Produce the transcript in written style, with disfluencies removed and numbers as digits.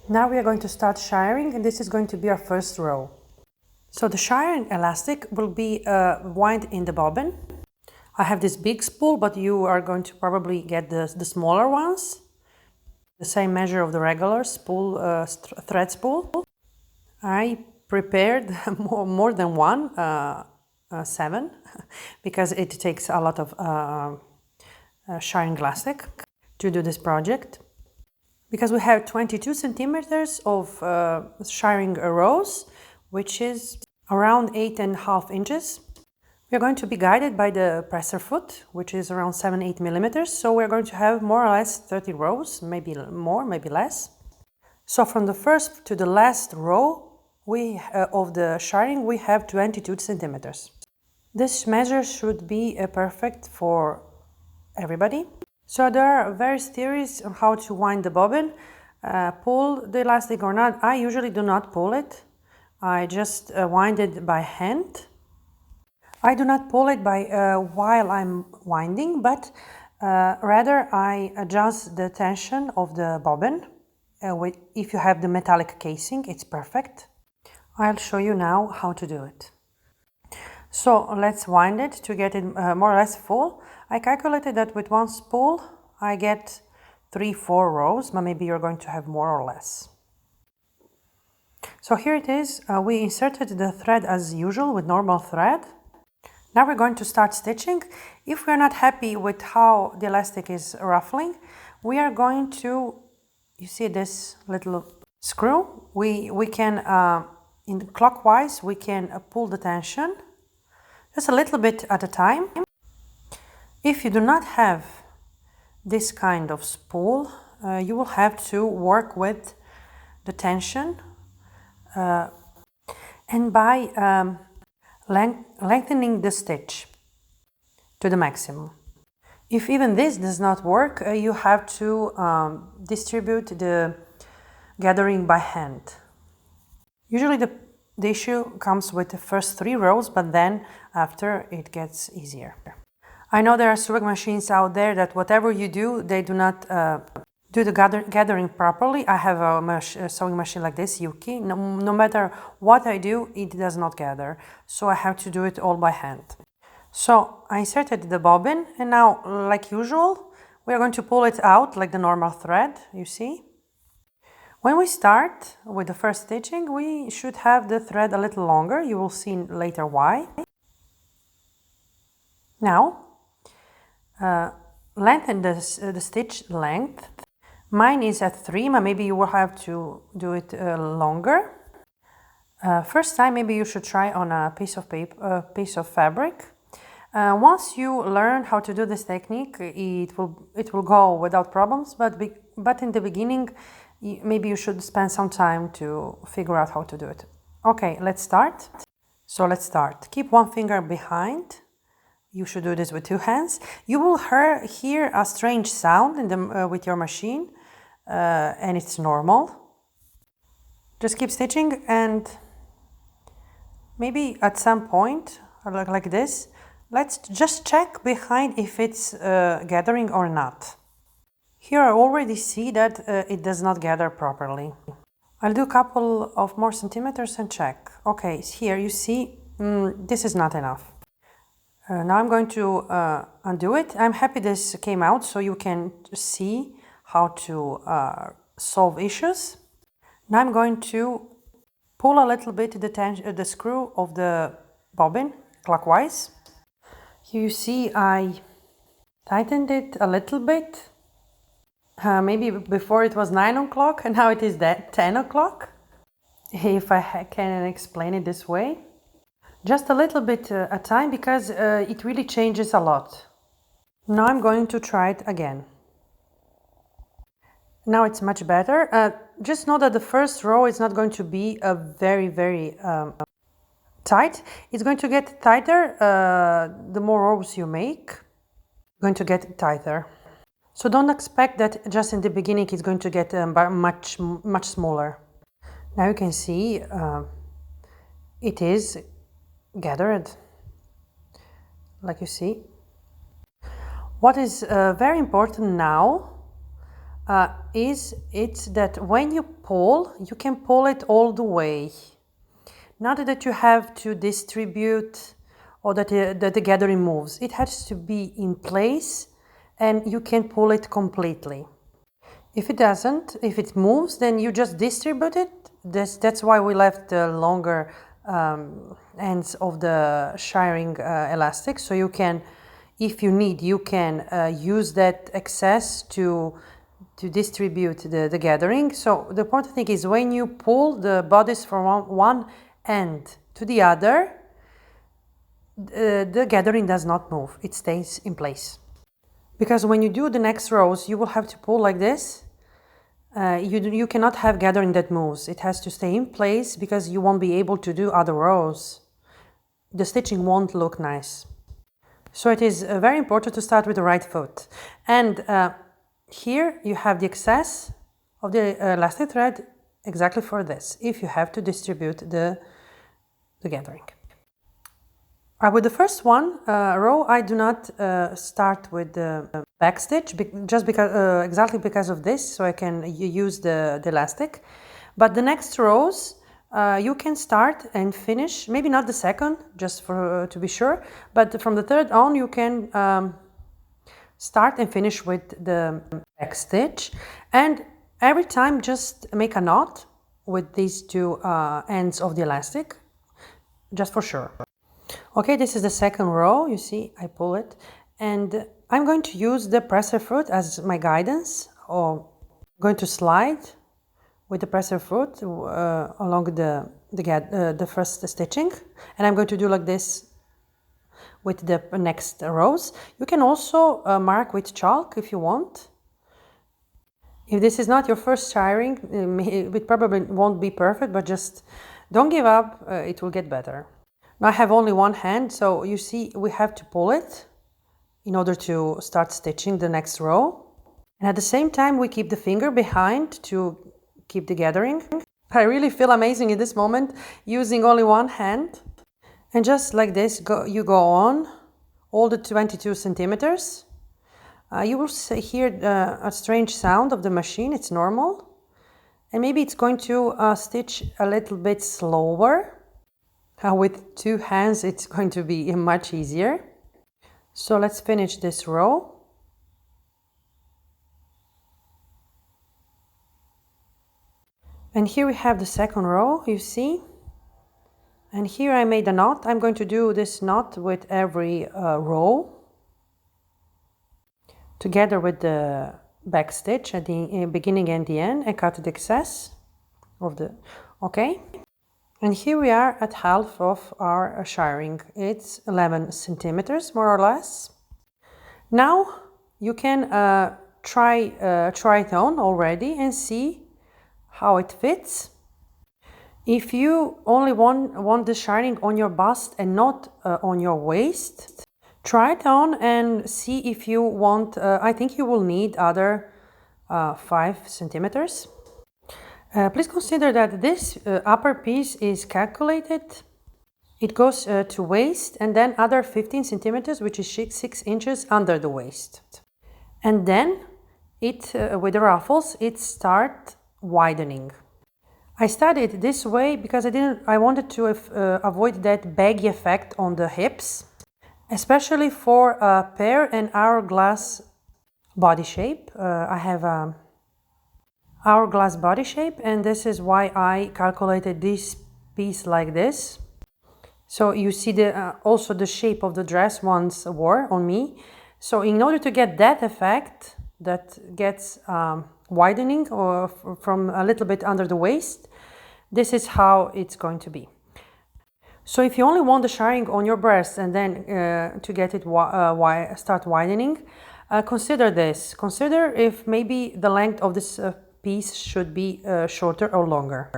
Now we are going to start shirring, and this is going to be our first row. So the shirring elastic will be wound in the bobbin. I have this big spool, but you are going to probably get the smaller ones. The same measure of the regular spool, thread spool. I prepared more than one, 7, because it takes a lot of shirring elastic to do this project. Because we have 22 centimeters of shirring rows, which is around 8.5 inches. We are going to be guided by the presser foot, which is around 7-8 millimeters. So we're going to have more or less 30 rows, maybe more, maybe less. So from the first to the last row of the shirring, we have 22 centimeters. This measure should be perfect for everybody. So there are various theories on how to wind the bobbin, pull the elastic or not. I usually do not pull it. I just wind it by hand. I do not pull it by while I'm winding, but rather I adjust the tension of the bobbin. If you have the metallic casing, it's perfect. I'll show you now how to do it. So let's wind it to get it more or less full. I calculated that with one spool I get 3-4 rows, but maybe you're going to have more or less. So here it is. We inserted the thread as usual with normal thread. Now we're going to start stitching. If we're not happy with how the elastic is ruffling, we are going to, you see this little screw? We can, in clockwise, we can pull the tension just a little bit at a time. If you do not have this kind of spool, you will have to work with the tension and by lengthening the stitch to the maximum. If even this does not work, you have to distribute the gathering by hand. Usually the issue comes with the first 3 rows, but then after it gets easier. I know there are sewing machines out there that whatever you do, they do not do the gathering properly. I have a sewing machine like this, Yuki. No matter what I do, it does not gather. So I have to do it all by hand. So I inserted the bobbin, and now, like usual, we are going to pull it out like the normal thread, you see. When we start with the first stitching, we should have the thread a little longer. You will see later why. Now, lengthen the stitch length. Mine is at 3, but maybe you will have to do it longer. First time, maybe you should try on a piece of paper, piece of fabric. Once you learn how to do this technique, it will go without problems. But in the beginning, maybe you should spend some time to figure out how to do it. Okay, let's start. So let's start. Keep one finger behind. You should do this with 2 hands. You will hear a strange sound with your machine, and it's normal. Just keep stitching, and maybe at some point, like this, let's just check behind if it's gathering or not. Here I already see that it does not gather properly. I'll do a couple of more centimeters and check. Okay, here you see, this is not enough. Now I'm going to undo it. I'm happy this came out so you can see how to solve issues. Now I'm going to pull a little bit the screw of the bobbin clockwise. Here you see I tightened it a little bit. Maybe before it was 9 o'clock and now it is 10 o'clock. If I can explain it this way. Just a little bit at a time, because it really changes a lot. Now I'm going to try it again. Now it's much better. Just know that the first row is not going to be very, very tight. It's going to get tighter the more rows you make. Going to get tighter. So don't expect that just in the beginning it's going to get much smaller. Now you can see it is gathered, like you see. What is very important now, is it's that when you pull, you can pull it all the way. Not that you have to distribute or that the gathering moves. It has to be in place and you can pull it completely. If it doesn't, if it moves, then you just distribute it. That's why we left the longer ends of the shirring elastic. So you can, if you need, you can use that excess to distribute the gathering. So the important thing is when you pull the bodice from one end to the other, the gathering does not move. It stays in place. Because when you do the next rows, you will have to pull like this. You cannot have gathering that moves. It has to stay in place because you won't be able to do other rows. The stitching won't look nice. So it is very important to start with the right foot. And here you have the excess of the elastic thread exactly for this, if you have to distribute the gathering. With the first row, I do not start with the back stitch, just because exactly because of this, so I can use the elastic. But the next rows, you can start and finish, maybe not the second, just for to be sure, but from the third on, you can start and finish with the back stitch. And every time, just make a knot with these two ends of the elastic, just for sure. Okay, this is the second row. You see, I pull it, and I'm going to use the presser foot as my guidance, or I'm going to slide with the presser foot along the first stitching, and I'm going to do like this with the next rows. You can also mark with chalk if you want. If this is not your first shirring, it probably won't be perfect, but just don't give up, it will get better. Now I have only one hand, so you see we have to pull it in order to start stitching the next row. And at the same time we keep the finger behind to keep the gathering. I really feel amazing in this moment using only one hand. And just like this, you go on all the 22 centimeters. You will hear a strange sound of the machine, it's normal. And maybe it's going to stitch a little bit slower. With two hands, it's going to be much easier. So let's finish this row. And here we have the second row, you see. And here I made a knot. I'm going to do this knot with every row, together with the back stitch at the beginning and the end, and cut the excess of the, okay. And here we are at half of our shirring. It's 11 centimeters, more or less. Now you can try it on already and see how it fits. If you only want the shirring on your bust and not on your waist, try it on and see if you want, I think you will need other 5 centimeters. Please consider that this upper piece is calculated. It goes to waist and then other 15 centimeters, which is 6 inches under the waist. And then it, with the ruffles, it starts widening. I started this way because I wanted to avoid that baggy effect on the hips, especially for a pear and hourglass body shape. I have hourglass body shape, and this is why I calculated this piece like this. So you see also the shape of the dress once wore on me. So in order to get that effect that gets widening or from a little bit under the waist, this is how it's going to be. So if you only want the shirring on your breast and then to get it start widening, consider this. Consider if maybe the length of this piece should be shorter or longer.